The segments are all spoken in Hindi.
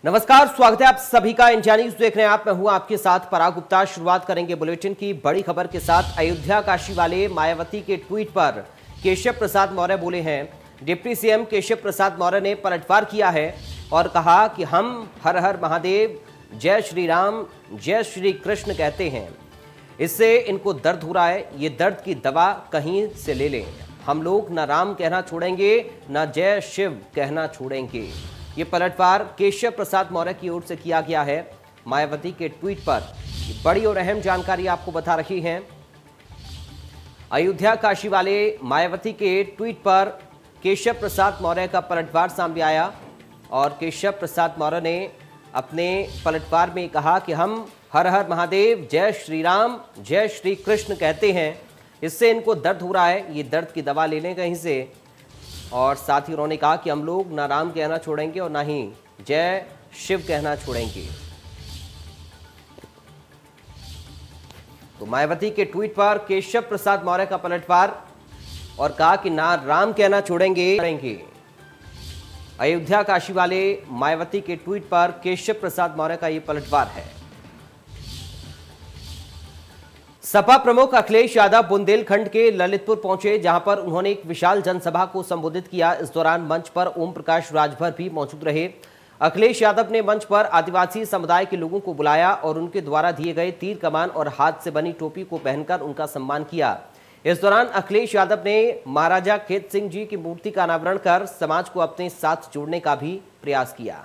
नमस्कार, स्वागत है आप सभी का। इंडिया न्यूज देख रहे हैं आप। मैं हूं आपके साथ पराग गुप्ता। शुरुआत करेंगे बुलेटिन की बड़ी खबर के साथ। अयोध्या काशी वाले मायावती के ट्वीट पर केशव प्रसाद मौर्य बोले हैं। डिप्टी सीएम केशव प्रसाद मौर्य ने पलटवार किया है और कहा कि हम हर हर महादेव, जय श्री राम, जय श्री कृष्ण कहते हैं। इससे इनको दर्द हो रहा है, ये दर्द की दवा कहीं से ले लें। हम लोग न राम कहना छोड़ेंगे, न जय शिव कहना छोड़ेंगे। ये पलटवार केशव प्रसाद मौर्य की ओर से किया गया है मायावती के ट्वीट पर। बड़ी और अहम जानकारी आपको बता रही हैं। अयोध्या काशी वाले मायावती के ट्वीट पर केशव प्रसाद मौर्य का पलटवार सामने आया और केशव प्रसाद मौर्य ने अपने पलटवार में कहा कि हम हर हर महादेव, जय श्री राम, जय श्री कृष्ण कहते हैं। इससे इनको दर्द हो रहा है, ये दर्द की दवा ले लें कहीं से। और साथ ही उन्होंने कहा कि हम लोग ना राम कहना छोड़ेंगे और ना ही जय शिव कहना छोड़ेंगे। तो मायावती के ट्वीट पर केशव प्रसाद मौर्य का पलटवार और कहा कि ना राम कहना छोड़ेंगे। अयोध्या काशी वाले मायावती के ट्वीट पर केशव प्रसाद मौर्य का यह पलटवार है। सपा प्रमुख अखिलेश यादव बुंदेलखंड के ललितपुर पहुंचे, जहां पर उन्होंने एक विशाल जनसभा को संबोधित किया। इस दौरान मंच पर ओम प्रकाश राजभर भी मौजूद रहे। अखिलेश यादव ने मंच पर आदिवासी समुदाय के लोगों को बुलाया और उनके द्वारा दिए गए तीर कमान और हाथ से बनी टोपी को पहनकर उनका सम्मान किया। इस दौरान अखिलेश यादव ने महाराजा खेत सिंह जी की मूर्ति का अनावरण कर समाज को अपने साथ जोड़ने का भी प्रयास किया।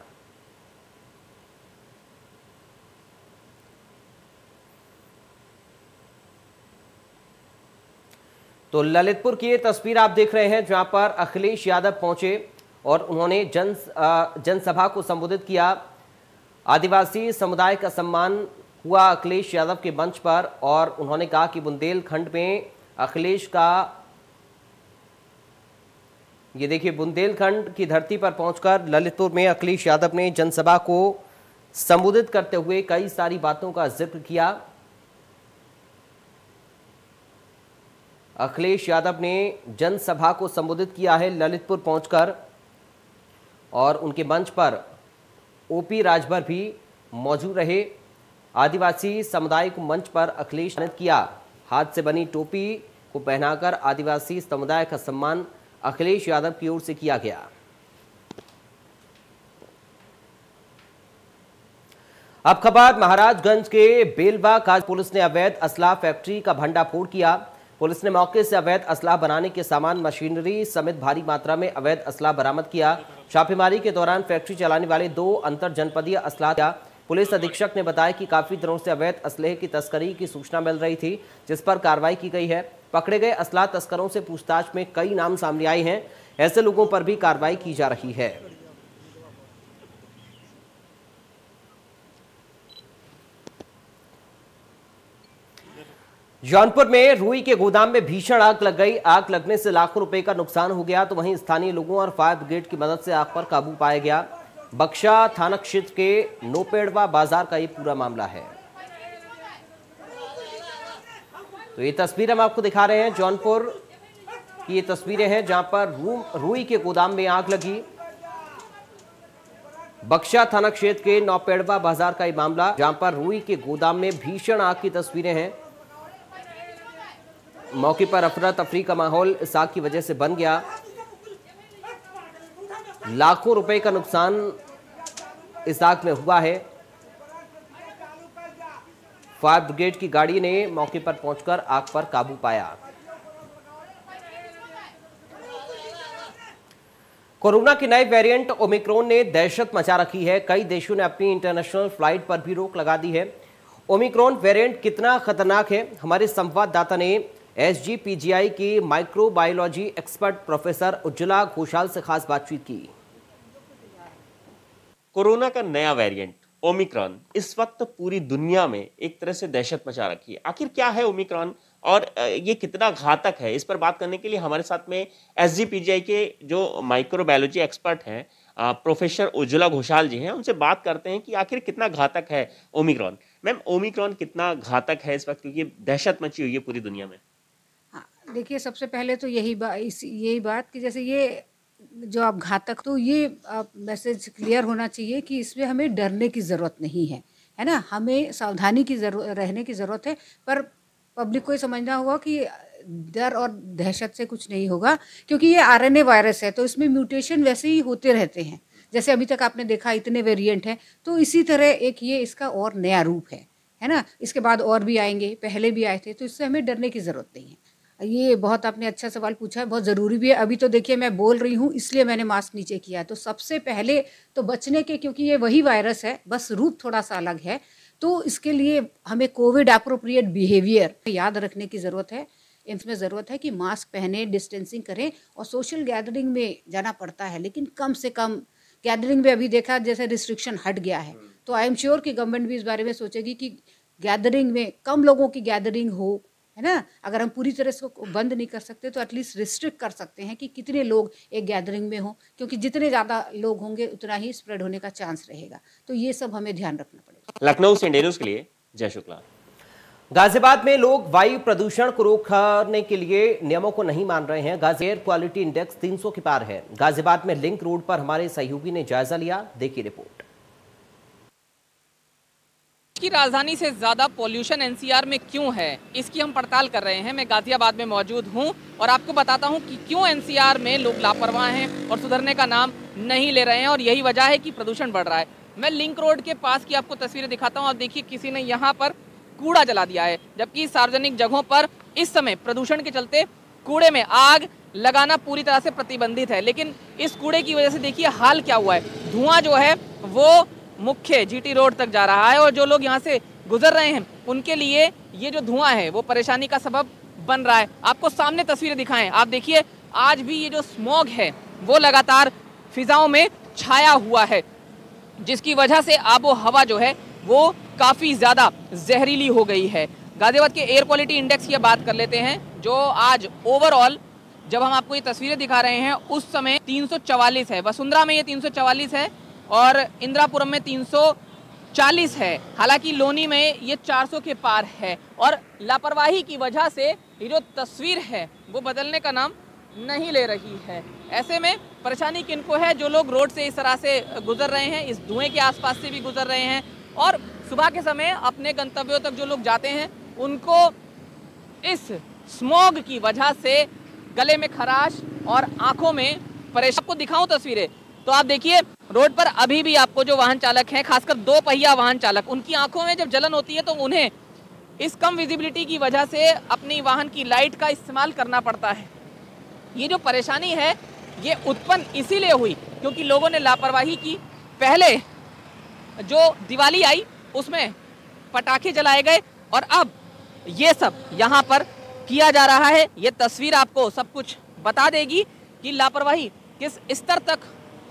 तो ललितपुर की ये तस्वीर आप देख रहे हैं, जहां पर अखिलेश यादव पहुंचे और उन्होंने जनसभा को संबोधित किया। आदिवासी समुदाय का सम्मान हुआ अखिलेश यादव के मंच पर और उन्होंने कहा कि बुंदेलखंड में अखिलेश का, ये देखिए, बुंदेलखंड की धरती पर पहुंचकर ललितपुर में अखिलेश यादव ने जनसभा को संबोधित करते हुए कई सारी बातों का जिक्र किया। अखिलेश यादव ने जनसभा को संबोधित किया है ललितपुर पहुंचकर और उनके मंच पर ओपी राजभर भी मौजूद रहे। आदिवासी समुदाय को मंच पर अखिलेश ने किया। हाथ से बनी टोपी को पहनाकर आदिवासी समुदाय का सम्मान अखिलेश यादव की ओर से किया गया। अब खबर महाराजगंज के बेलवा का। पुलिस ने अवैध असला फैक्ट्री का भंडाफोड़ किया। पुलिस ने मौके से अवैध असला बनाने के सामान, मशीनरी समेत भारी मात्रा में अवैध असला बरामद किया। छापेमारी के दौरान फैक्ट्री चलाने वाले 2 अंतर जनपदीय असला। पुलिस अधीक्षक ने बताया कि काफी दिनों से अवैध असलहे की तस्करी की सूचना मिल रही थी, जिस पर कार्रवाई की गई है। पकड़े गए असला तस्करों से पूछताछ में कई नाम सामने आए हैं। ऐसे लोगों पर भी कार्रवाई की जा रही है। जौनपुर में रुई के गोदाम में भीषण आग लग गई। आग लगने से लाखों रुपए का नुकसान हो गया। तो वहीं स्थानीय लोगों और फायर ब्रिगेड की मदद से आग पर काबू पाया गया। बक्शा थाना क्षेत्र के नोपेड़वा बाजार का ये पूरा मामला है। तो ये तस्वीर हम आपको दिखा रहे हैं, जौनपुर की ये तस्वीरें हैं जहां पर रुई के गोदाम में आग लगी। बक्शा थाना क्षेत्र के नौपेड़वा बाजार का ये मामला, जहां पर रुई के गोदाम में भीषण आग की तस्वीरें हैं। मौके पर अफरा तफरी का माहौल इस आग की वजह से बन गया। लाखों रुपए का नुकसान इस आग में हुआ है। फायर ब्रिगेड की गाड़ी ने मौके पर पहुंचकर आग पर काबू पाया। कोरोना के नए वेरिएंट ओमिक्रॉन ने दहशत मचा रखी है। कई देशों ने अपनी इंटरनेशनल फ्लाइट पर भी रोक लगा दी है। ओमिक्रॉन वेरिएंट कितना खतरनाक है, हमारे संवाददाता ने SGPGI की microbiology expert professor Ujjwala Ghoshal से खास बातचीत की। कोरोना का नया वेरिएंट ओमिक्रॉन इस वक्त पूरी दुनिया में एक तरह से दहशत मचा रखी है। आखिर क्या है ओमिक्रॉन और ये कितना घातक है, इस पर बात करने के लिए हमारे साथ में SGPGI के जो माइक्रोबायोलॉजी एक्सपर्ट हैं प्रोफेसर उज्ज्वला घोषाल जी हैं। उनसे बात करते हैं कि आखिर कितना घातक है ओमिक्रॉन। मैम, ओमिक्रॉन कितना घातक है इस वक्त, क्योंकि दहशत मची हुई है पूरी दुनिया में? देखिए, सबसे पहले तो यही बात कि जैसे ये जो आप घातक, तो ये मैसेज क्लियर होना चाहिए कि इसमें हमें डरने की ज़रूरत नहीं है, है ना। हमें सावधानी की रहने की ज़रूरत है, पर पब्लिक को ये समझना होगा कि डर और दहशत से कुछ नहीं होगा, क्योंकि ये आरएनए वायरस है, तो इसमें म्यूटेशन वैसे ही होते रहते हैं। जैसे अभी तक आपने देखा इतने वेरिएंट हैं, तो इसी तरह एक ये इसका और नया रूप है ना। इसके बाद और भी आएंगे, पहले भी आए थे, तो इससे हमें डरने की ज़रूरत नहीं है। ये बहुत आपने अच्छा सवाल पूछा है, बहुत ज़रूरी भी है। अभी तो देखिए मैं बोल रही हूँ इसलिए मैंने मास्क नीचे किया है, तो सबसे पहले तो बचने के, क्योंकि ये वही वायरस है, बस रूप थोड़ा सा अलग है, तो इसके लिए हमें कोविड एप्रोप्रिएट बिहेवियर याद रखने की ज़रूरत है। इसमें ज़रूरत है कि मास्क पहने, डिस्टेंसिंग करें, और सोशल गैदरिंग में जाना पड़ता है, लेकिन कम से कम गैदरिंग में अभी देखा जैसे रिस्ट्रिक्शन हट गया है, तो आई एम श्योर कि गवर्नमेंट भी इस बारे में सोचेगी कि गैदरिंग में कम लोगों की गैदरिंग हो, है ना। अगर हम पूरी तरह से बंद नहीं कर सकते तो एटलीस्ट रिस्ट्रिक्ट कर सकते हैं कि कितने लोग एक गैदरिंग में हों, क्योंकि जितने ज़्यादा लोग होंगे उतना ही स्प्रेड होने का चांस रहेगा। तो ये सब हमें ध्यान रखना पड़ेगा। लखनऊ से इंडिया न्यूज़ के लिए जय शुक्ला। गाजियाबाद में लोग वायु प्रदूषण को रोकने के लिए नियमों को नहीं मान रहे हैं। गाजियाबाद एयर क्वालिटी इंडेक्स 300 के पार है। गाजियाबाद में लिंक रोड पर हमारे सहयोगी ने जायजा लिया, देखिए रिपोर्ट। की राजधानी से ज्यादा पॉल्यूशन एनसीआर में क्यों है, इसकी हम पड़ताल कर रहे हैं। मैं गाजियाबाद में मौजूद हूं और आपको बताता हूं कि क्यों एनसीआर में लोग लापरवाह हैं और सुधरने का नाम नहीं ले रहे हैं, और यही वजह है कि प्रदूषण बढ़ रहा है। मैं लिंक रोड के पास की आपको तस्वीरें दिखाता हूं। आप देखिए, किसी ने यहाँ पर कूड़ा जला दिया है, जबकि सार्वजनिक जगहों पर इस समय प्रदूषण के चलते कूड़े में आग लगाना पूरी तरह से प्रतिबंधित है। लेकिन इस कूड़े की वजह से देखिए हाल क्या हुआ है। धुआं जो है वो मुख्य जीटी रोड तक जा रहा है, और जो लोग यहाँ से गुजर रहे हैं उनके लिए ये जो धुआं है वो परेशानी का सबब बन रहा है। आपको सामने तस्वीरें दिखाएं, आप देखिए आज भी ये जो स्मॉग है वो लगातार फिजाओं में छाया हुआ है, जिसकी वजह से आबो हवा जो है वो काफ़ी ज़्यादा जहरीली हो गई है। गाजियाबाद के एयर क्वालिटी इंडेक्स की बात कर लेते हैं, जो आज ओवरऑल जब हम आपको ये तस्वीरें दिखा रहे हैं उस समय 344 है। वसुंधरा में ये 344 है और इंदिरापुरम में 340 है। हालांकि लोनी में ये 400 के पार है, और लापरवाही की वजह से ये जो तस्वीर है वो बदलने का नाम नहीं ले रही है। ऐसे में परेशानी किनको है? जो लोग रोड से इस तरह से गुजर रहे हैं, इस धुएं के आसपास से भी गुजर रहे हैं, और सुबह के समय अपने गंतव्यों तक जो लोग जाते हैं उनको इस स्मॉग की वजह से गले में खराश और आंखों में परेशानी। आपको दिखाऊं तस्वीरें तो आप देखिए रोड पर अभी भी आपको जो वाहन चालक हैं, खासकर 2 पहिया वाहन चालक, उनकी आंखों में जब जलन होती है तो उन्हें इस कम विजिबिलिटी की वजह से अपनी वाहन की लाइट का इस्तेमाल करना पड़ता है। ये जो परेशानी है ये उत्पन्न इसीलिए हुई क्योंकि लोगों ने लापरवाही की। पहले जो दिवाली आई उसमें पटाखे जलाए गए, और अब ये सब यहाँ पर किया जा रहा है। ये तस्वीर आपको सब कुछ बता देगी कि लापरवाही किस स्तर तक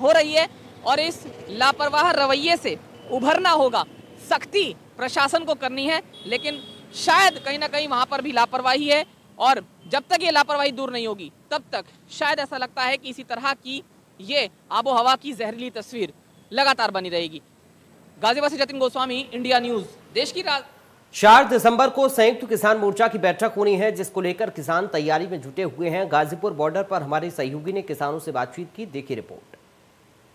हो रही है, और इस लापरवाह रवैये से उभरना होगा। सख्ती प्रशासन को करनी है, लेकिन शायद कहीं ना कहीं वहाँ पर भी लापरवाही है, और जब तक ये लापरवाही दूर नहीं होगी तब तक शायद ऐसा लगता है कि इसी तरह की ये आबो हवा की जहरीली तस्वीर लगातार बनी रहेगी। गाजियाबाद से जतिन गोस्वामी, इंडिया न्यूज। देश की 4 दिसंबर को संयुक्त किसान मोर्चा की बैठक होनी है, जिसको लेकर किसान तैयारी में जुटे हुए हैं। गाजीपुर बॉर्डर पर हमारे सहयोगी ने किसानों से बातचीत की, देखिए रिपोर्ट।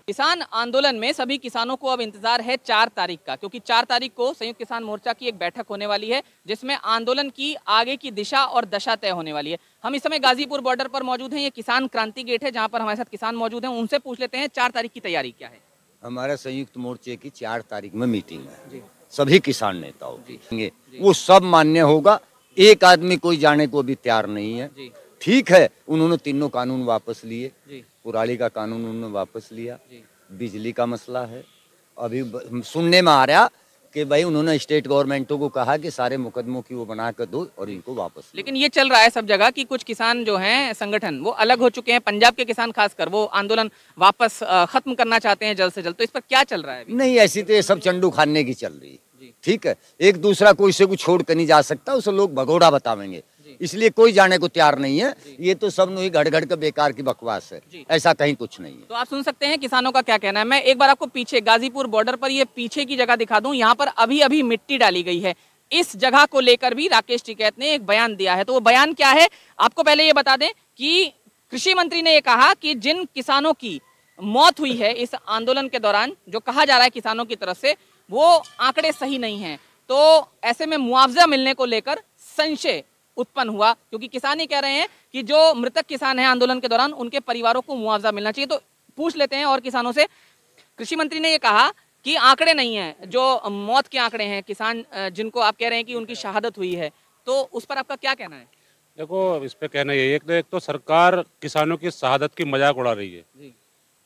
किसान आंदोलन में सभी किसानों को अब इंतजार है 4 तारीख का, क्योंकि 4 तारीख को संयुक्त किसान मोर्चा की एक बैठक होने वाली है, जिसमें आंदोलन की आगे की दिशा और दशा तय होने वाली है। हम इस समय गाजीपुर बॉर्डर पर मौजूद हैं। ये किसान क्रांति गेट है, जहां पर हमारे साथ किसान मौजूद हैं। उनसे पूछ लेते हैं 4 तारीख की तैयारी क्या है। हमारा संयुक्त मोर्चे की 4 तारीख में मीटिंग है, सभी किसान नेताओं की, वो सब मान्य होगा। एक आदमी कोई जाने को भी तैयार नहीं है। ठीक है, उन्होंने तीनों कानून वापस लिए, कुराली का कानून उन्होंने वापस लिया, बिजली का मसला है। अभी सुनने में आ रहा कि भाई उन्होंने स्टेट गवर्नमेंटों को कहा कि सारे मुकदमों की वो बना कर दो और इनको वापस। लेकिन ये चल रहा है सब जगह कि कुछ किसान जो हैं संगठन वो अलग हो चुके हैं। पंजाब के किसान खासकर वो आंदोलन वापस खत्म करना चाहते हैं जल्द से जल्द। तो इस पर क्या चल रहा है अभी? नहीं, ऐसी तो ये सब चंडू खाने की चल रही है। ठीक है, एक दूसरा कोई से कुछ छोड़ कर नहीं जा सकता, उसे लोग भगोड़ा बतावेंगे, इसलिए कोई जाने को तैयार नहीं है। ये तो सब नहीं घड़ घड़ के बेकार की बकवास है, ऐसा कहीं कुछ नहीं है। तो आप सुन सकते हैं किसानों का क्या कहना है। मैं एक बार आपको पीछे गाजीपुर बॉर्डर पर ये पीछे की जगह दिखा दूं। यहाँ पर अभी अभी मिट्टी डाली गई है। इस जगह को लेकर भी राकेश टिकैत ने एक बयान दिया है। तो वो बयान क्या है आपको पहले ये बता दें कि कृषि मंत्री ने ये कहा कि जिन किसानों की मौत हुई है इस आंदोलन के दौरान, जो कहा जा रहा है किसानों की तरफ से, वो आंकड़े सही नहीं हैं। तो ऐसे में मुआवजा मिलने को लेकर संशय उत्पन्न हुआ, क्योंकि किसान ही कह रहे हैं कि जो मृतक किसान हैं आंदोलन के दौरान, उनके परिवारों को मुआवजा मिलना चाहिए। तो पूछ लेते हैं और किसानों से। कृषि मंत्री ने ये कहा कि आंकड़े नहीं हैं, जो मौत के आंकड़े हैं, किसान जिनको आप कह रहे हैं कि उनकी शहादत हुई है, तो उस पर आपका क्या कहना है? देखो, इस पे कहना ये एक तो सरकार किसानों की शहादत की मजाक उड़ा रही है।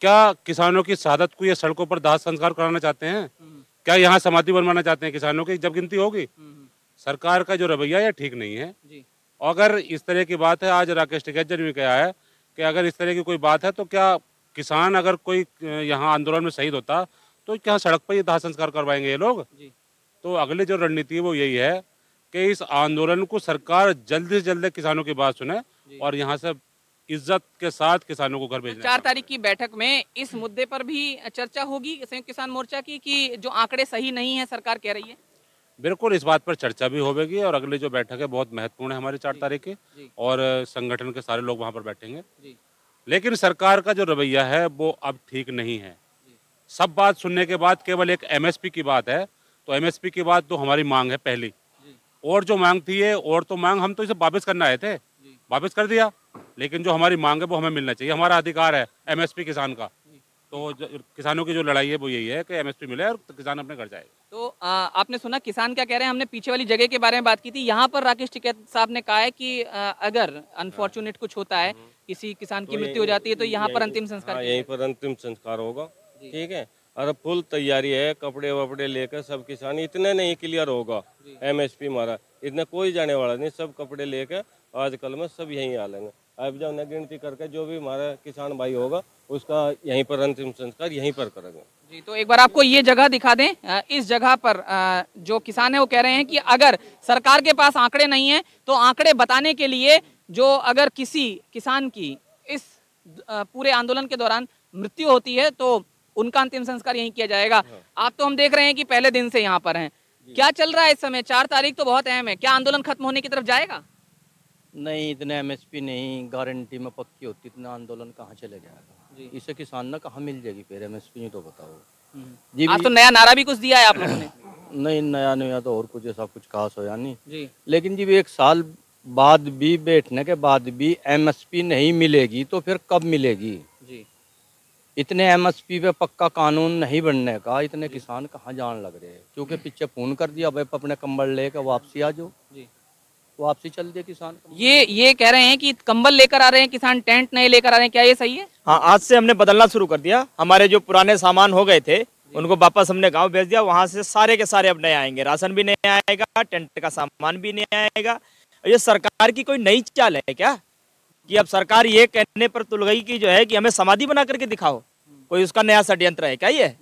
क्या किसानों की शहादत को ये सड़कों पर दाह संस्कार कराना चाहते हैं? क्या यहाँ समाधि बनवाना चाहते हैं किसानों की जब गिनती होगी? सरकार का जो रवैया है ठीक नहीं है। अगर इस तरह की बात है, आज राकेश टिकैत जी ने कहा है कि अगर इस तरह की कोई बात है तो क्या किसान अगर कोई यहाँ आंदोलन में शहीद होता तो क्या सड़क पर ये दाह संस्कार करवाएंगे ये लोग? तो अगली जो रणनीति है वो यही है कि इस आंदोलन को सरकार जल्द से जल्द किसानों की बात सुने और यहाँ से इज्जत के साथ किसानों को घर भेजना। 4 तारीख की बैठक में इस मुद्दे पर भी चर्चा होगी संयुक्त किसान मोर्चा की, कि जो आंकड़े सही नहीं है सरकार कह रही है। बिल्कुल, इस बात पर चर्चा भी होगी और अगली जो बैठक है बहुत महत्वपूर्ण है हमारी 4 तारीख की, और संगठन के सारे लोग वहाँ पर बैठेंगे। लेकिन सरकार का जो रवैया है वो अब ठीक नहीं है। सब बात सुनने के बाद केवल एक एमएसपी की बात है, तो एमएसपी की बात तो हमारी मांग है पहली, और जो मांग थी ये, और तो मांग हम तो इसे वापस करना आए थे, वापस कर दिया, लेकिन जो हमारी मांग है वो हमें मिलना चाहिए। हमारा अधिकार है एमएसपी किसान का, तो किसानों की जो लड़ाई है वो यही है कि एमएसपी मिले और किसान अपने घर जाए। तो आपने सुना किसान क्या कह रहे हैं। हमने पीछे वाली जगह के बारे में बात की थी। यहाँ पर राकेश टिकैत साहब ने कहा है कि अगर अनफॉर्चुनेट कुछ होता है, किसी किसान की मृत्यु हो जाती है, तो यहाँ पर अंतिम संस्कार, यहीं पर अंतिम संस्कार होगा। ठीक है, और फुल तैयारी है, कपड़े वपड़े लेकर सब किसान, इतने नहीं क्लियर होगा एमएसपी हमारा, इतना कोई जाने वाला नहीं, सब कपड़े लेकर आजकल में सब यहीं आ लेंगे। अब जब न गिनती करके जो भी हमारा किसान भाई होगा उसका यहीं पर अंतिम संस्कार यहीं पर करेंगे। जी, तो एक बार आपको ये जगह दिखा दें। इस जगह पर जो किसान है वो कह रहे हैं कि अगर सरकार के पास आंकड़े नहीं है तो आंकड़े बताने के लिए, जो अगर किसी किसान की इस पूरे आंदोलन के दौरान मृत्यु होती है तो उनका अंतिम संस्कार यहीं किया जाएगा। आप तो हम देख रहे हैं कि पहले दिन से यहाँ पर हैं, क्या चल रहा है इस समय? 4 तारीख तो बहुत अहम है, क्या आंदोलन खत्म होने की तरफ जाएगा? नहीं, इतने एमएसपी नहीं गारंटी में पक्की होती, इतना आंदोलन कहाँ चले जाएगा? इसे किसान ना कहाँ मिल जाएगी फिर एमएसपी? नहीं तो बताओ जी। आज तो नया नारा भी कुछ दिया है आप लोगों ने। नहीं, नया तो और कुछ ऐसा कुछ खास होया नहीं जी। लेकिन जी 1 साल बाद भी बैठने के बाद भी एमएसपी नहीं मिलेगी तो फिर कब मिलेगी जी? इतने एमएसपी पे पक्का कानून नहीं बनने का इतने किसान कहाँ जान लग रहे हैं, क्योंकि पीछे फोन कर दिया भाई अपने कंबल लेकर वापसी आ जाओ जी, वापसी चल दिया किसान। ये कह रहे हैं कि कंबल लेकर आ रहे हैं किसान, टेंट नहीं लेकर आ रहे हैं, क्या ये सही है? हाँ, आज से हमने बदलना शुरू कर दिया। हमारे जो पुराने सामान हो गए थे उनको वापस हमने गांव भेज दिया, वहां से सारे के सारे अब नए आएंगे, राशन भी नया आएगा, टेंट का सामान भी नया आएगा। ये सरकार की कोई नई चाल है क्या कि अब सरकार ये कहने पर तुल गई कि जो है कि हमें समाधि बना करके दिखाओ, कोई उसका नया षड्यंत्र है क्या ये?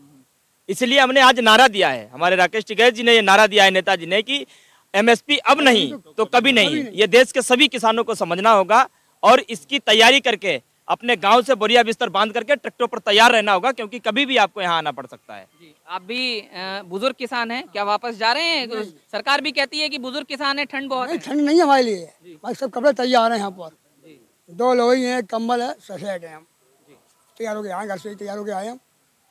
इसलिए हमने आज नारा दिया है, हमारे राकेश टिकैत जी ने ये नारा दिया है नेताजी ने कि एमएसपी अब नहीं तो कभी नहीं। ये देश के सभी किसानों को समझना होगा और इसकी तैयारी करके अपने गांव से बोरिया बिस्तर बांध करके ट्रैक्टर पर तैयार रहना होगा, क्योंकि कभी भी आपको यहाँ आना पड़ सकता है। जी, आप भी बुजुर्ग किसान हैं, क्या वापस जा रहे हैं? सरकार भी कहती है कि बुजुर्ग किसान है, ठंड बहुत है। ठंड नहीं है हमारे लिए, भाई सब कपड़े तैयार हैं यहाँ पर, 2 लोई हैं, कंबल है, सफेद है, हम तैयार हो गए आए, घर से तैयार हो गए आए हम।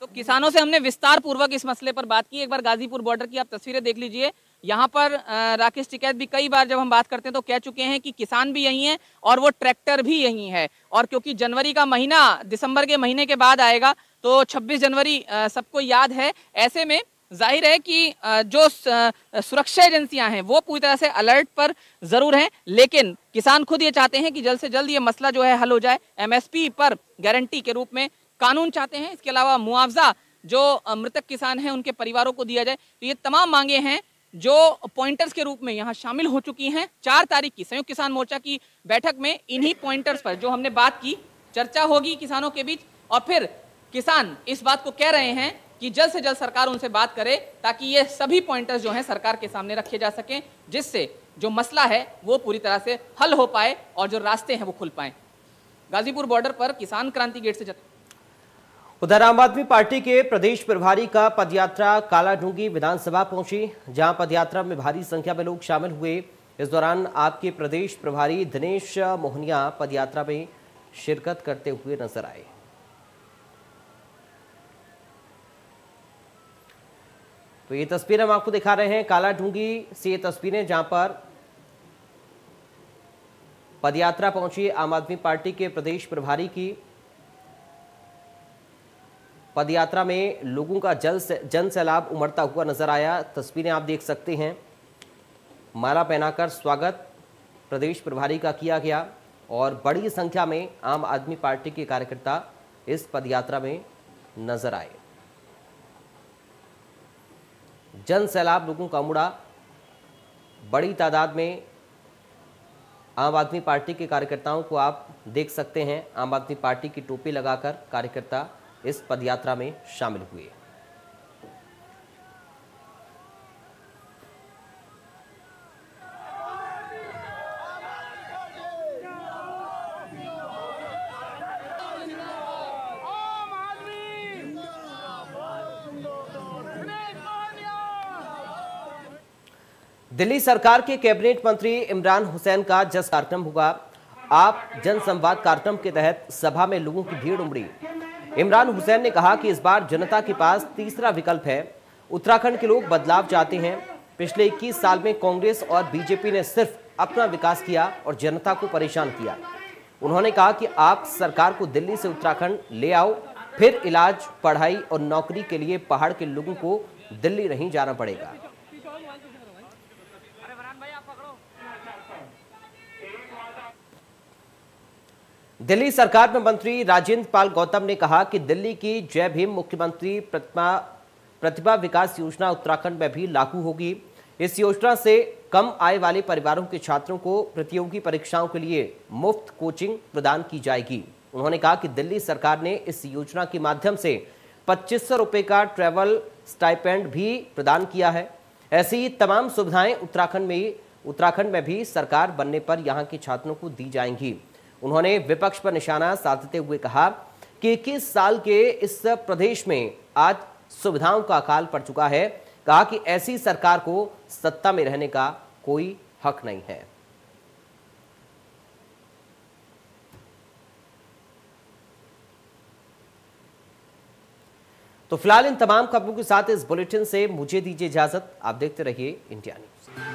तो किसानों से हमने विस्तार पूर्वक इस मसले पर बात की। एक बार गाजीपुर बॉर्डर की आप तस्वीरें देख लीजिए। यहाँ पर राकेश टिकैत भी कई बार जब हम बात करते हैं तो कह चुके हैं कि किसान भी यही हैं और वो ट्रैक्टर भी यही है। और क्योंकि जनवरी का महीना दिसंबर के महीने के बाद आएगा तो 26 जनवरी सबको याद है, ऐसे में जाहिर है कि जो सुरक्षा एजेंसियां हैं वो पूरी तरह से अलर्ट पर जरूर हैं, लेकिन किसान खुद ये चाहते हैं कि जल्द से जल्द ये मसला जो है हल हो जाए। एमएसपी पर गारंटी के रूप में कानून चाहते हैं, इसके अलावा मुआवजा जो मृतक किसान हैं उनके परिवारों को दिया जाए। तो ये तमाम मांगे हैं जो पॉइंटर्स के रूप में यहाँ शामिल हो चुकी हैं। 4 तारीख की संयुक्त किसान मोर्चा की बैठक में इन्हीं पॉइंटर्स पर जो हमने बात की चर्चा होगी किसानों के बीच, और फिर किसान इस बात को कह रहे हैं कि जल्द से जल्द सरकार उनसे बात करे ताकि ये सभी पॉइंटर्स जो हैं सरकार के सामने रखे जा सकें, जिससे जो मसला है वो पूरी तरह से हल हो पाए और जो रास्ते हैं वो खुल पाए। गाजीपुर बॉर्डर पर किसान क्रांति गेट से उधर आम आदमी पार्टी के प्रदेश प्रभारी का पदयात्रा कालाढूंगी विधानसभा पहुंची, जहां पदयात्रा में भारी संख्या में लोग शामिल हुए। इस दौरान आपके प्रदेश प्रभारी दिनेश मोहनिया पदयात्रा में शिरकत करते हुए नजर आए। तो ये तस्वीर हम आपको दिखा रहे हैं कालाढूंगी से, ये तस्वीरें जहां पर पदयात्रा पहुंची आम आदमी पार्टी के प्रदेश प्रभारी की। पदयात्रा में लोगों का जन सैलाब उमड़ता हुआ नजर आया। तस्वीरें आप देख सकते हैं, माला पहनाकर स्वागत प्रदेश प्रभारी का किया गया और बड़ी संख्या में आम आदमी पार्टी के कार्यकर्ता इस पदयात्रा में नजर आए। जन सैलाब लोगों का उमड़ा, बड़ी तादाद में आम आदमी पार्टी के कार्यकर्ताओं को आप देख सकते हैं। आम आदमी पार्टी की टोपी लगाकर कार्यकर्ता इस पदयात्रा में शामिल हुए। दिल्ली सरकार के कैबिनेट मंत्री इमरान हुसैन का जस कार्यक्रम हुआ। आप जनसंवाद कार्यक्रम के तहत सभा में लोगों की भीड़ उमड़ी। इमरान हुसैन ने कहा कि इस बार जनता के पास तीसरा विकल्प है। उत्तराखंड के लोग बदलाव चाहते हैं। पिछले 21 साल में कांग्रेस और बीजेपी ने सिर्फ अपना विकास किया और जनता को परेशान किया। उन्होंने कहा कि आप सरकार को दिल्ली से उत्तराखंड ले आओ, फिर इलाज, पढ़ाई और नौकरी के लिए पहाड़ के लोगों को दिल्ली नहीं जाना पड़ेगा। दिल्ली सरकार में मंत्री राजेंद्र पाल गौतम ने कहा कि दिल्ली की जय भीम मुख्यमंत्री प्रतिभा विकास योजना उत्तराखंड में भी लागू होगी। इस योजना से कम आय वाले परिवारों के छात्रों को प्रतियोगी परीक्षाओं के लिए मुफ्त कोचिंग प्रदान की जाएगी। उन्होंने कहा कि दिल्ली सरकार ने इस योजना के माध्यम से 2500 रुपए का ट्रैवल स्टाइपेंड भी प्रदान किया है। ऐसी तमाम सुविधाएं उत्तराखंड में भी सरकार बनने पर यहां के छात्रों को दी जाएंगी। उन्होंने विपक्ष पर निशाना साधते हुए कहा कि 21 साल के इस प्रदेश में आज सुविधाओं का अकाल पड़ चुका है। कहा कि ऐसी सरकार को सत्ता में रहने का कोई हक नहीं है। तो फिलहाल इन तमाम खबरों के साथ इस बुलेटिन से मुझे दीजिए इजाजत। आप देखते रहिए इंडिया न्यूज।